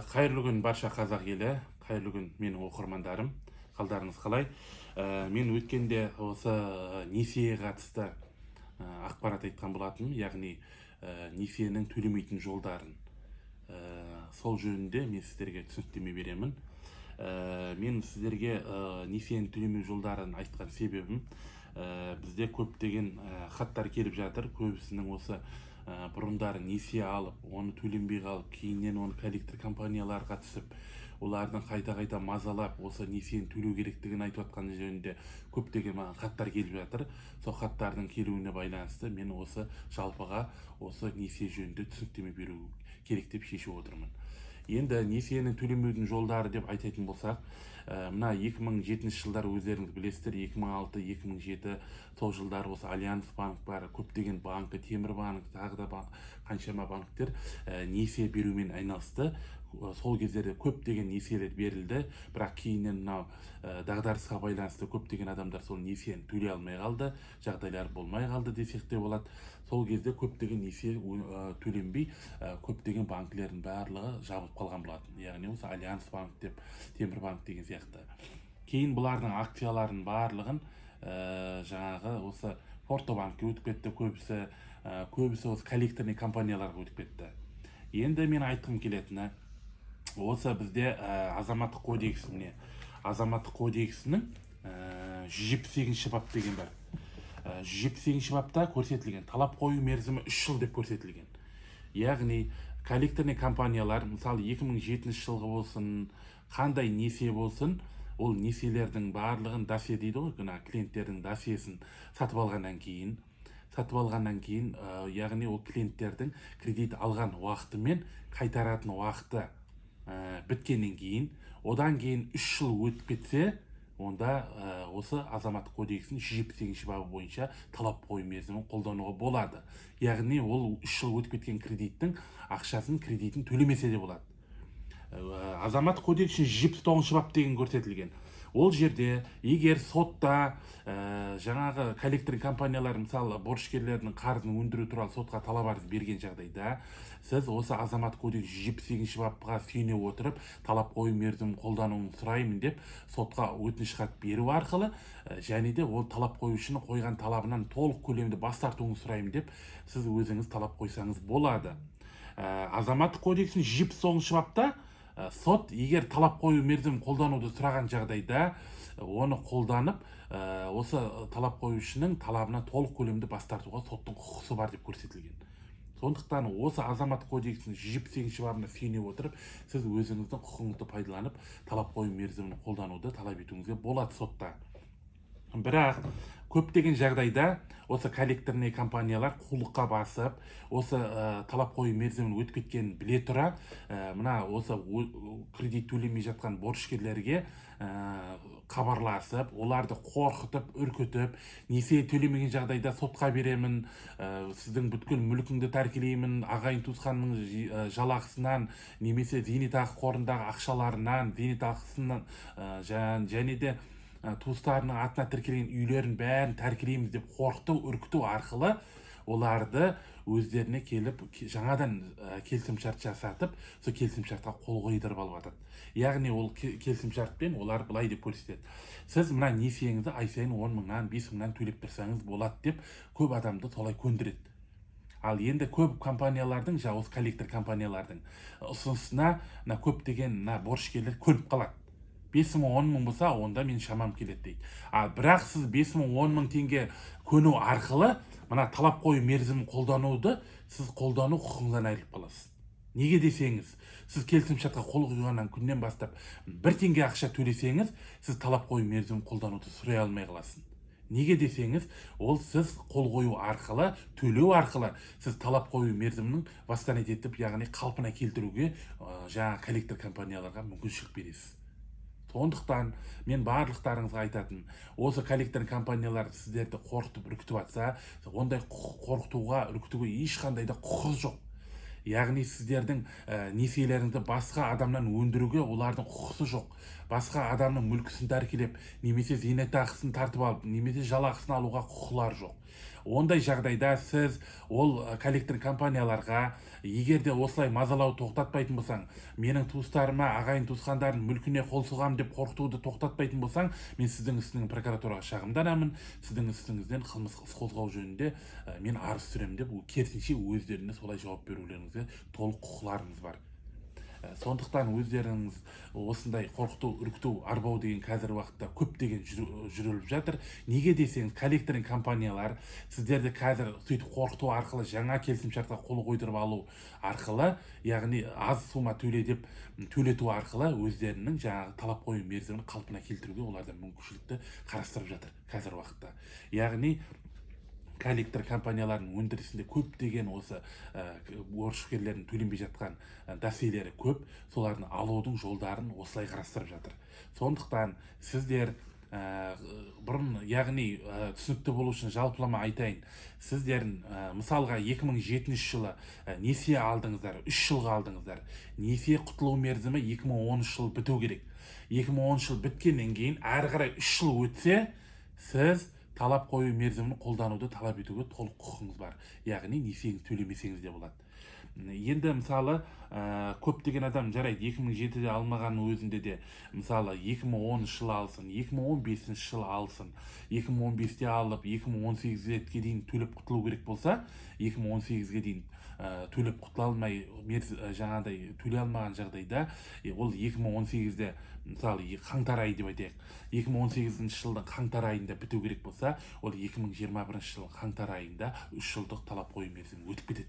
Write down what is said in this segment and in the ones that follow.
Қайырлы күн барша қазақ елі, қайырлы күн менің оқырмандарым, қалдарыңыз қалай? Мен өткенде осы несиеге қатысты ақпарат айтқан болатынмын, яғни несиенің төлемейтін жолдарын. Сол жөнінде мен сіздерге түсініктеме беремін. Мен сіздерге несиені төлемеу жолдарын айтқан себебім, бізде көптеген хаттар келіп жатыр. Көбісінің осы бұрындары несие алып, оны төленбей қалып, кейіннен оны коллектор компанияларға түсіп, олардың қайта мазалап, осы несиені төлеу керектігін айтып жатқан жөнінде көптеген маған хаттар келіп жатыр. Сол хаттардың келуіне байланысты мен осы жалпыға осы несие жөнінде түсініктеме беру керек деп шешіп отырмын. Енді несиені төлемеудің жолдары деп айтатын болсақ, мына 2007 жылдар өздеріңіз білесіздер, 2006-2007 сол жылдар осы Альянс банк бар, көптеген банкі, Темір банк, тағы да қаншама банктер несие берумен айналысты. Сол кездерде көптеген несиелер берілді, бірақ кейіннен мынау дағдарысқа байланысты көптеген адамдар сол несиені төлей алмай қалды, жағдайлар болмай қалды десек те болады. Сол кезде көптеген несие төленбей, көптеген банкілердің барлығы жабылып қалған болатын. Яғни осы Альянс банк деп, Темір банк деген сияқты. Кейін бұлардың акцияларын барлығын жаңағы осы Портобанкке өтіп кетті, көбісі осы коллекторный компанияларға өтіп кетті. Енді мен айтқым келетіні, осы бізде азаматтық кодексінің 178-ші бап деген бар. 178-ші бапта көрсетілген талап қою мерзімі 3 жыл деп көрсетілген. Яғни коллекторный компаниялар, мысалы 2007 жылғы болсын, қандай несие болсын, ол несиелердің барлығын досье дейді ғой, клиенттердің досьесін сатып алғаннан кейін, яғни ол клиенттердің кредит алған уақыты мен қайтаратын уақыты біткеннен кейін, одан кейін 3 жыл өтіп кетсе, онда осы азаматтық кодексінің 178-ші бабы бойынша талап қою мерзімін қолдануға болады. Яғни ол 3 жыл өтіп кеткен кредиттің кредитін төлемесе де болады. Азаматтық кодексінің 179-ші бап деген көрсетілген. Ол жерде егер сотта жаңағы коллектор компаниялар, мысалы борышкерлердің қарызын өндіру туралы сотқа талап арыз берген жағдайда, сіз осы азаматтық кодекс 178-ші бапқа сүйене отырып, талап қою мерзімін қолдануын сұраймын деп сотқа өтініш хат беру арқылы, және де ол талап қоюшының қойған талабынан толық көлемде бас тартуын сұраймын деп сіз өзіңіз талап қойсаңыз болады. Азаматтық кодекстің 179-ші бапта сот егер талап қою мерзімін қолдануды сұраған жағдайда, оны қолданып, осы талап қоюшының талабына толық көлемде бас тартуға соттың құқысы бар деп көрсетілген. Сондықтан осы азаматтық кодексінің 178-ші бабына сүйене отырып, сіз өзіңіздің құқығыңызды пайдаланып, талап қою мерзімін қолдануды талап етуіңізге болады сотта. Бірақ көптеген жағдайда осы коллекторный компаниялар қулыққа басып, осы талап қою мерзімін өтіп кеткенін біле тұра, мына осы кредит төлемей жатқан борышкерлерге хабарласып, оларды қорқытып, үркітіп, несие төлемеген жағдайда сотқа беремін, сіздің бүткіл мүлкіңді тәркілеймін, ағайын туысқанның жалақысынан, немесе зейнетақы қорындағы ақшаларынан, зейнетақысынан, және де туыстарының атына тіркелген үйлерін бәрін тәркілейміз деп қорқыту, үркіту арқылы оларды өздеріне келіп жаңадан келісімшарт жасатып, сол келісімшартқа қол қойдырып алып жатады. Яғни ол келісімшартпен олар былай деп көрсетеді: сіз мына несиеңізді ай сайын 10 мыңнан 5 мыңнан төлеп тұрсаңыз болады деп көп адамды солай көндіреді. Ал енді көп компаниялардың, осы коллектор компаниялардың ұсынысына көптеген борышкерлер көніп қалады. 5 мың 10 мың болса, онда мен шамам келеді дейді. Бірақ сіз 5 мың 10 мың теңге көну арқылы мына талап қою мерзімін қолдануды сіз қолдану құқығыңыздан айырылып қаласыз. Неге десеңіз, сіз келісімшартқа қол қойғаннан күннен бастап 1 теңге ақша төлесеңіз, сіз талап қою мерзімін қолдануды сұрай алмай қаласың. Неге десеңіз, ол сіз қол қою арқылы, төлеу арқылы сіз талап қою мерзімінің бастан етіп, яғни қалпына келтіруге жаңа коллектор компанияларға мүмкіншілік бересіз. Сондықтан мен барлықтарыңызға айтатын, осы коллектор компаниялар сіздерді қорқытып, үркітіп атса, ондай қорқытуға, үркітуге ешқандай да құқығы жоқ. Яғни сіздердің несиелеріңізді басқа адамнан өндіруге олардың құқысы жоқ. Басқа адамның мүлкісін тәркілеп, немесе зейнетақысын тартып алып, немесе жалақысын алуға құқылары жоқ. Ондай жағдайда сіз ол коллектор компанияларға егер де осылай мазалау тоқтатпайтын болсаң, менің туыстарыма, ағайын туысқандардың мүлкіне қол сұғамын деп қорқытуды тоқтатпайтын болсаң, мен сіздің үстіңізден прокуратураға шағымданамын, сіздің үстіңізден қылмыстық іс қозғау жөнінде мен арыз түсіремін деп, керісінше өздеріне солай жауап берулеріңізге толық құқыларыңыз бар. Сондықтан өздеріңіз осындай қорқыту, үркіту, арбау деген қазір уақытта көптеген жүріліп жатыр. Неге десеңіз, коллекторинг компаниялар сіздерді қазір сөйтіп қорқыту арқылы, жаңа келісімшартқа қол қойдырып алу арқылы, яғни аз сума төлету арқылы өздерінің жаңағы талап қою мерзімін қалпына келтіруге оларда мүмкіншілікті қарастырып жатыр қазір уақытта. Яғни коллектор компанияларының өндірісінде көптеген осы борышкерлердің төленбей жатқан досьелері көп, солардың алудың жолдарын осылай қарастырып жатыр. Сондықтан сіздер бұрын, яғни түсінікті болу үшін жалпылама айтайын, сіздердің мысалға 2007 жылы несие алдыңыздар, 3 жылға алдыңыздар, несие құтылу мерзімі 2013 жыл біту керек. 2010 жыл біткеннен кейін әрі қарай 3 жыл өтсе, сіз талап қою мерзімін қолдануды талап етуге толық құқыңыз бар. Яғни несиеңізді төлемесеңіз де болады. Енді мысалы көптеген адам жарайды 2007-де алмағанның өзінде де мысалы 2010 жыл алсын, 2015 жыл алсын, 2015-те алып 2018-ге дейін төлеп құтылу керек болса, 2018-ге дейін төлеп құтыла алмай жаңағыдай төлей алмаған жағдайда ол 2018-де мысалы қаңтар айы деп айтайық, 2018 жылдың қаңтар айында біту керек болса, ол 2021 жылдың қаңтар айында 3 жылдық талап қою мерзімі өтіп кетеді.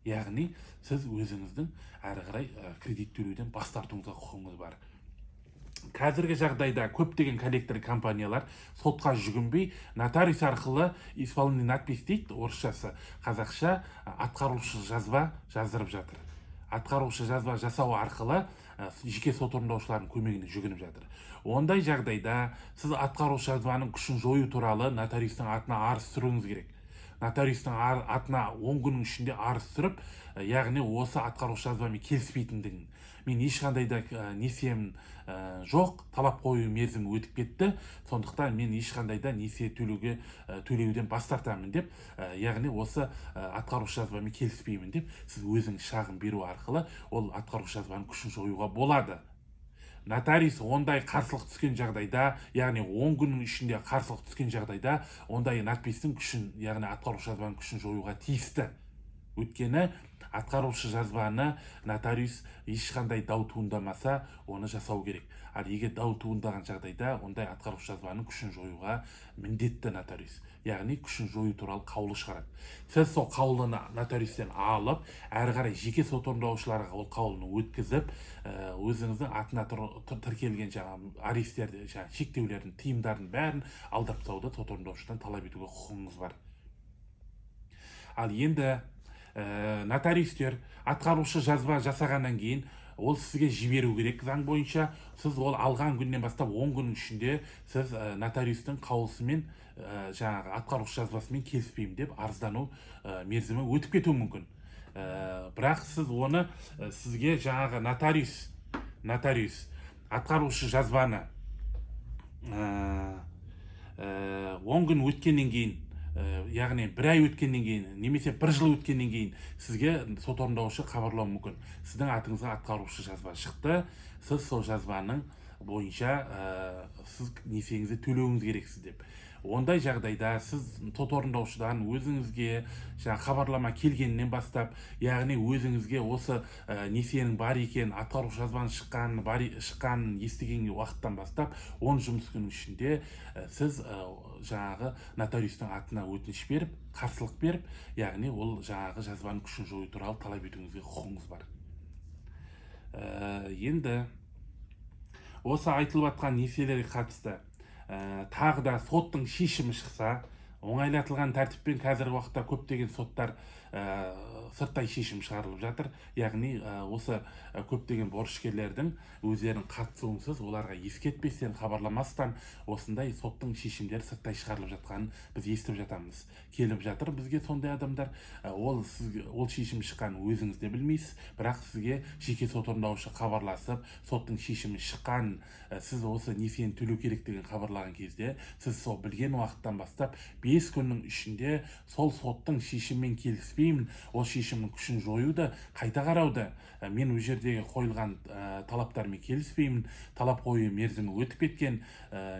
Яғни сіз өзіңіздің әрі қарай кредит төлеуден бас тартуыңызға құқыңыз бар. Қазіргі жағдайда көптеген коллектор компаниялар сотқа жүгінбей нотариус арқылы исполнительный надпись дейді, орысшасы, қазақша атқарушы жазба жаздырып жатыр. Атқарушы жазба жасау арқылы жеке сот орындаушылардың көмегіне жүгініп жатыр. Ондай жағдайда сіз атқарушы жазбаның күшін жою туралы нотариустың атына арыз түсіруіңіз керек. Нотариустың атына 10 күннің ішінде арыз түсіріп, яғни осы атқарушы жазбамен келіспейтіндігін, мен ешқандай да несием жоқ, талап қою мерзімі өтіп кетті, сондықтан мен ешқандай да несие төлеуден бас тартамын деп, яғни осы атқарушы жазбамен келіспеймін деп, сіз өзіңіз шағым беру арқылы ол атқарушы жазбаның күшін жоюға болады. Нотариус ондай қарсылық түскен жағдайда, яғни 10 күннің ішінде қарсылық түскен жағдайда, ондай надпистің күшін, яғни атқарушы жазбаның күшін жоюға тиісті. Өйткені атқарушы жазбаны нотариус ешқандай дау туындамаса, оны жасау керек. Ал егер дау туындаған жағдайда, ондай атқарушы жазбаның күшін жоюға міндетті нотариус. Яғни күшін жою туралы қаулы шығарады. Сіз сол қаулыны нотариустен алып, әрі қарай жеке сот орындаушыларға ол қаулыны өткізіп, өзіңіздің атына тіркелген жаңағы арестерді, шектеулердің, тыйымдардың бәрін алдырып тастауды сот орындаушыдан талап етуге құқыңыз бар. Ал енді нотариустер атқарушы жазба жасағаннан кейін ол сізге жіберу керек заң бойынша. Сіз ол алған күннен бастап 10 күннің ішінде сіз нотариустың қаулысымен жаңағы атқарушы жазбасымен келіспеймін деп арыздану мерзімі өтіп кетуі мүмкін. Бірақ сіз оны сізге жаңағы нотариус атқарушы жазбаны 10 күн өткеннен кейін, яғни 1 ай өткеннен кейін, немесе 1 жыл өткеннен кейін сізге сот орындаушы хабарлауы мүмкін. Сіздің атыңызға атқарушы жазба шықты, сіз сол жазбаның бойынша сіз несиеңізді төлеуіңіз керексіз деп. Ондай жағдайда сіз сот орындаушыдан өзіңізге хабарлама келгеннен бастап, яғни өзіңізге осы несиенің бар екен, атқарушы жазбаның шыққанын естіген уақыттан бастап 10 жұмыс күнінің ішінде сіз жаңағы нотариустың атына өтініш беріп, қарсылық беріп, яғни ол жаңағы жазбаның күшін жою туралы талап етуіңізге құқыңыз бар. Енді осы айтылып жатқан несиелерге қатысты тағы да соттың шешімі шықса, оңайлатылған тәртіппен қазіргі уақытта көптеген соттар сырттай шешім шығарылып жатыр. Яғни осы көптеген борышкерлердің өздерінің қатысуынсыз, оларға ескертпестен, хабарламастан осындай соттың шешімдері сырттай шығарылып жатқанын біз естіп жатамыз. Келіп жатыр бізге сондай адамдар. Ол шешім шыққан өзіңіз де білмейсіз, бірақ сізге жеке сот орындаушы хабарласып, соттың шешімі шыққан, сіз осы несиені төлеу керектігін хабарлаған кезде, сіз сол білген уақыттан бастап 5 күннің ішінде сол соттың шешімімен келіспеймін, ол шешімнің күшін жоюды, қайта қарауды, мен ол жердегі қойылған талаптармен келіспеймін, талап қою мерзімі өтіп кеткен,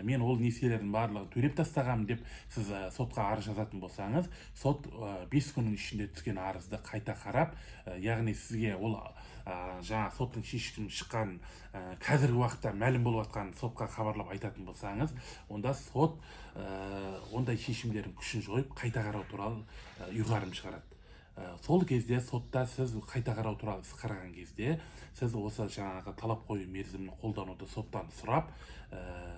мен ол несиелердің барлығын төлеп тастағанмын деп сіз сотқа арыз жазатын болсаңыз, сот 5 күннің ішінде түскен арызды қайта қарап, яғни сізге ол жаңа соттың шешімі шыққан қазіргі уақытта мәлім болып жатқан сотқа хабарлап айтатын болсаңыз, онда сот ондай шешімдердің күшін жойып қайта қарау туралы ұйғарым шығарады. Сол кезде сотта сіз қайта қарау туралы іс қараған кезде, сіз осы жаңағы талап қою мерзімін қолдануды соттан сұрап,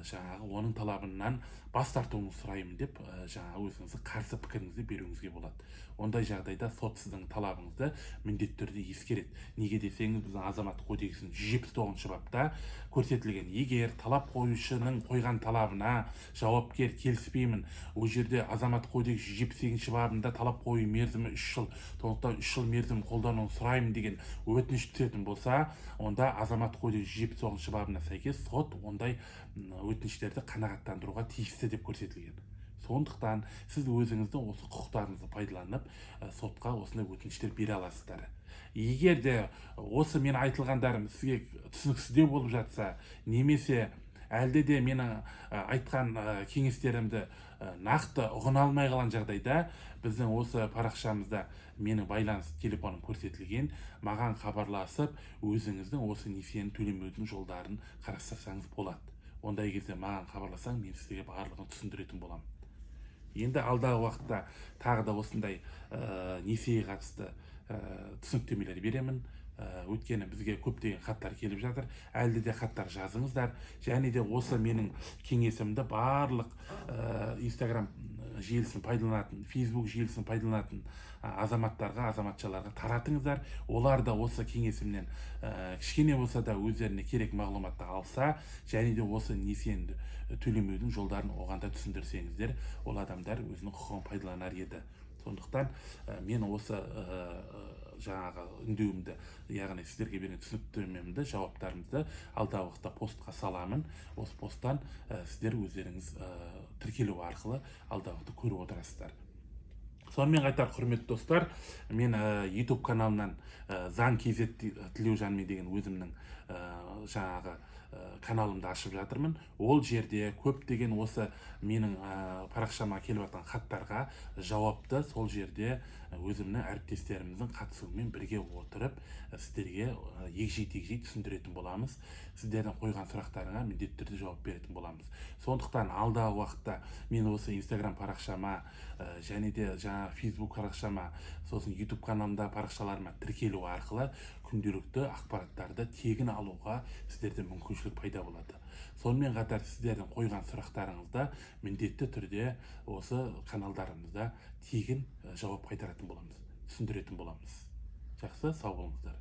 жаңағы оның талабынан бас тартуыңызды сұраймын деп, жаңағы өзіңіздің қарсы пікіріңізді беруіңізге болады. Ондай жағдайда сот сіздің талабыңызды міндетті түрде ескереді. Неге десеңіз, біздің азаматтық кодексінің 179 бапта көрсетілген, егер талап қоюшының қойған талабына жауапкер келіспеймін, ол жерде азаматтық кодекс 178 бабында талап қою мерзімі 3 жыл, сондықтан 3 жыл мерзім қолдануын сұраймын деген өтініш түсетін болса, онда азаматтық кодекс 179 бабына сәйкес сот ондай өтініштерді қанағаттандыруға тиісті деп көрсетілген. Сондықтан сіз өзіңіздің осы құқықтарыңызды пайдаланып, сотқа осындай өтініштер бере аласыздар. Егер де осы мен айтылғандарым сізге түсініксіздеу болып жатса, немесе әлде де менің айтқан кеңестерімді нақты ұғына алмай қалған жағдайда, біздің осы парақшамызда менің байланыс телефоным көрсетілген, маған хабарласып, өзіңіздің осы несиені төлемеудің жолдарын қарастырсаңыз болады. Ондай кезде маған хабарласаң, мен сізге барлығын түсіндіретін боламын. Енді алдағы уақытта тағы да осындай несиеге қатысты түсініктемелер беремін. Өйткені бізге көптеген хаттар келіп жатыр. Әлде де хаттар жазыңыздар. Және де осы менің кеңесімді барлық Instagram желісін пайдаланатын, Facebook желісін пайдаланатын азаматтарға, азаматшаларға таратыңыздар. Олар да осы кеңесімнен кішкене болса да өздеріне керек мағлұматты алса, және де осы несиені төлемеудің жолдарын оған да түсіндірсеңіздер, ол адамдар өзінің құқығын пайдаланар еді. Сондықтан мен осы жаңағы үндеуімді, яғни сіздерге берген түсініктемемді, жауаптарымды алдағы уақытта постқа саламын. Осы посттан сіздер өздеріңіз тіркелу арқылы алдағы уақытта көріп отырасыздар. Сонымен қатар, құрметті достар, мен YouTube каналымнан Заң KZ Тілеужанмен деген өзімнің жаңағы каналымды ашып жатырмын. Ол жерде көптеген осы менің парақшама келіп жатқан хаттарға жауапты сол жерде өзімнің әріптестеріміздің қатысуымен бірге отырып, сіздерге егжей-тегжей түсіндіретін боламыз. Сіздердің қойған сұрақтарыңа міндетті түрде жауап беретін боламыз. Сондықтан алдағы уақытта мен осы Instagram парақшама және де жаңа Facebook парақшама, сосын YouTube каналымда парақшаларыма тіркелу арқылы күнделікті ақпараттарды тегін алуға сіздерде мүмкіншілік пайда болады. Сонымен қатар сіздердің қойған сұрақтарыңызда міндетті түрде осы каналдарымызда тегін жауап қайтаратын боламыз, түсіндіретін боламыз. Жақсы, сау болыңыздар.